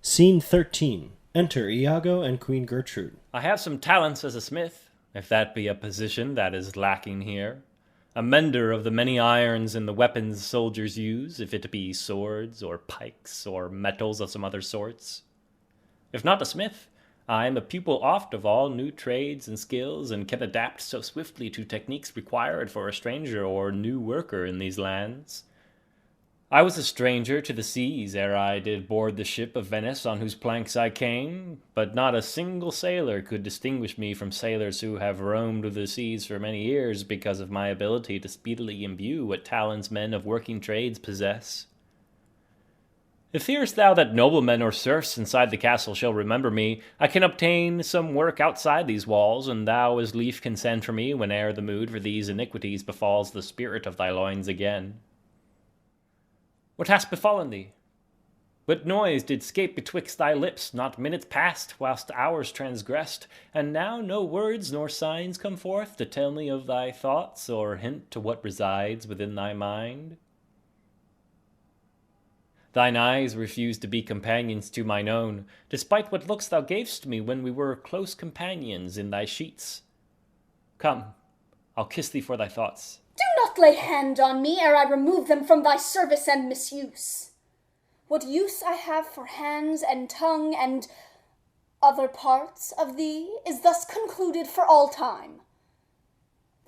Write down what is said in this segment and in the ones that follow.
Scene 13. Enter Iago and Queen Gertrude. I have some talents as a smith, if that be a position that is lacking here. A mender of the many irons in the weapons soldiers use, if it be swords, or pikes, or metals of some other sorts. If not a smith, I am a pupil oft of all new trades and skills, and can adapt so swiftly to techniques required for a stranger or new worker in these lands. I was a stranger to the seas ere I did board the ship of Venice on whose planks I came, but not a single sailor could distinguish me from sailors who have roamed the seas for many years because of my ability to speedily imbue what talents men of working trades possess. If fearest thou that noblemen or serfs inside the castle shall remember me, I can obtain some work outside these walls, and thou as lief can send for me whene'er the mood for these iniquities befalls the spirit of thy loins again. What hast befallen thee? What noise did scape betwixt thy lips, not minutes past, whilst hours transgressed, and now no words nor signs come forth to tell me of thy thoughts, or hint to what resides within thy mind? Thine eyes refuse to be companions to mine own, despite what looks thou gavest me when we were close companions in thy sheets. Come, I'll kiss thee for thy thoughts. Do not lay hand on me ere I remove them from thy service and misuse. What use I have for hands and tongue and other parts of thee is thus concluded for all time.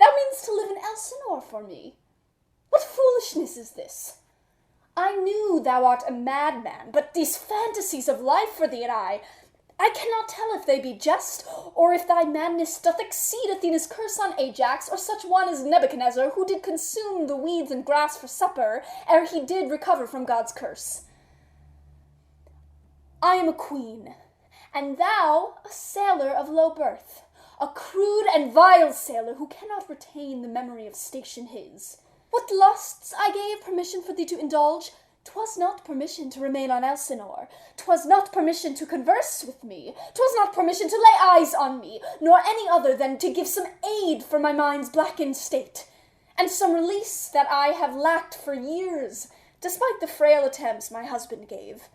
Thou meanest to live in Elsinore for me. What foolishness is this? I knew thou art a madman, but these fantasies of life for thee and I cannot tell if they be jest, or if thy madness doth exceed Athena's curse on Ajax, or such one as Nebuchadnezzar, who did consume the weeds and grass for supper, ere he did recover from God's curse. I am a queen, and thou a sailor of low birth, a crude and vile sailor who cannot retain the memory of station his. What lusts I gave permission for thee to indulge, 'twas not permission to remain on Elsinore, 'twas not permission to converse with me, 'twas not permission to lay eyes on me, nor any other than to give some aid for my mind's blackened state, and some release that I have lacked for years, despite the frail attempts my husband gave,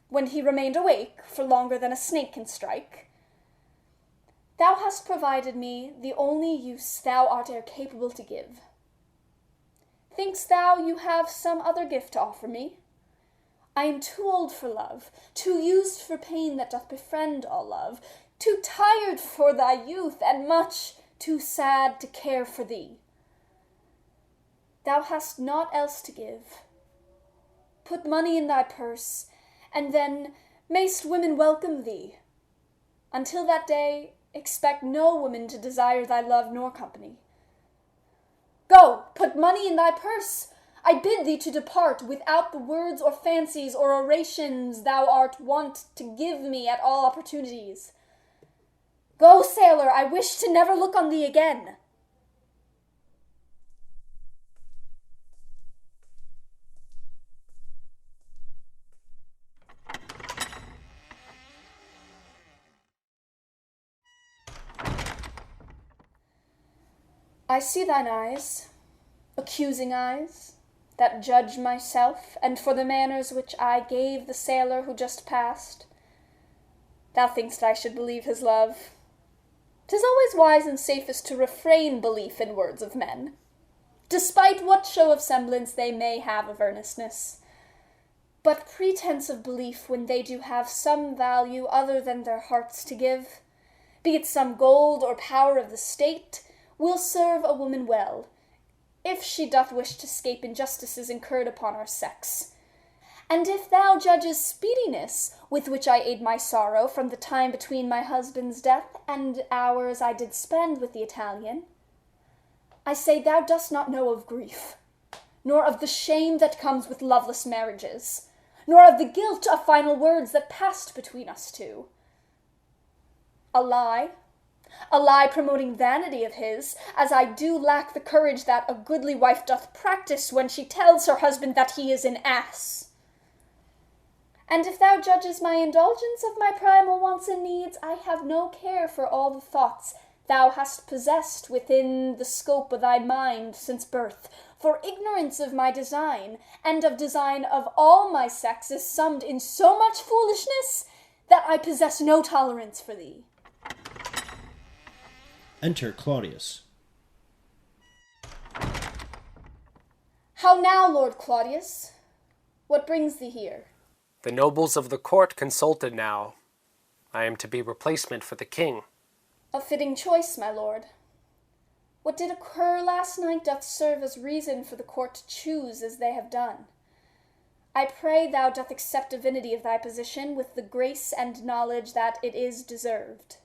when he remained awake for longer than a snake can strike. Thou hast provided me the only use thou art e'er capable to give. Think'st thou you have some other gift to offer me? I am too old for love, too used for pain that doth befriend all love, too tired for thy youth, and much too sad to care for thee. Thou hast naught else to give. Put money in thy purse, and then mayst women welcome thee. Until that day, expect no woman to desire thy love nor company. Go, put money in thy purse. I bid thee to depart without the words or fancies or orations thou art wont to give me at all opportunities. Go, sailor, I wish to never look on thee again. I see thine eyes, accusing eyes, that judge myself, and for the manners which I gave the sailor who just passed. Thou think'st I should believe his love. 'Tis always wise and safest to refrain belief in words of men, despite what show of semblance they may have of earnestness. But pretense of belief when they do have some value other than their hearts to give, be it some gold or power of the state, will serve a woman well, if she doth wish to scape injustices incurred upon our sex. And if thou judges speediness, with which I aid my sorrow from the time between my husband's death and hours I did spend with the Italian, I say thou dost not know of grief, nor of the shame that comes with loveless marriages, nor of the guilt of final words that passed between us two. A lie promoting vanity of his, as I do lack the courage that a goodly wife doth practice when she tells her husband that he is an ass. And if thou judges my indulgence of my primal wants and needs, I have no care for all the thoughts thou hast possessed within the scope of thy mind since birth, for ignorance of my design, and of design of all my sex, is summed in so much foolishness, I possess no tolerance for thee. Enter Claudius. How now, Lord Claudius? What brings thee here? The nobles of the court consulted now. I am to be replacement for the king. A fitting choice, my lord. What did occur last night doth serve as reason for the court to choose as they have done. I pray thou doth accept divinity of thy position with the grace and knowledge that it is deserved.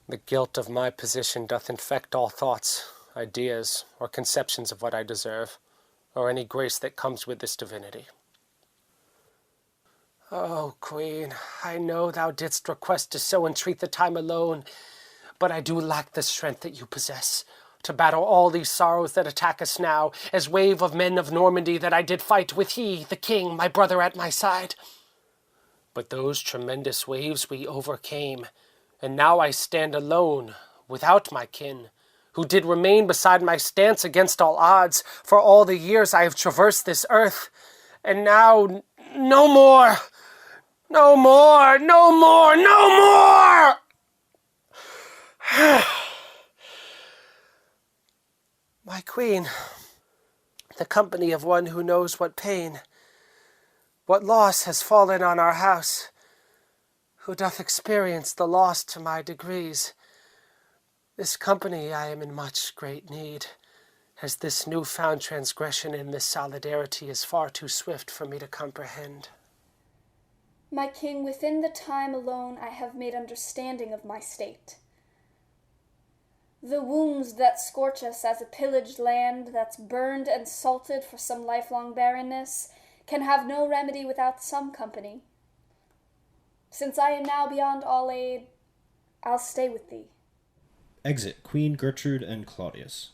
The guilt of my position doth infect all thoughts, ideas, or conceptions of what I deserve, or any grace that comes with this divinity. O Queen, I know thou didst request to so entreat the time alone, but I do lack the strength that you possess, to battle all these sorrows that attack us now, as wave of men of Normandy that I did fight with he, the king, my brother at my side. But those tremendous waves we overcame, and now I stand alone, without my kin, who did remain beside my stance against all odds, for all the years I have traversed this earth, and now no more, no more, no more, no more! My queen, the company of one who knows what pain, what loss has fallen on our house, who doth experience the loss to my degrees. This company I am in much great need, as this new-found transgression in this solidarity is far too swift for me to comprehend. My king, within the time alone I have made understanding of my state. The wounds that scorch us as a pillaged land that's burned and salted for some lifelong barrenness can have no remedy without some company. Since I am now beyond all aid, I'll stay with thee. Exit Queen Gertrude and Claudius.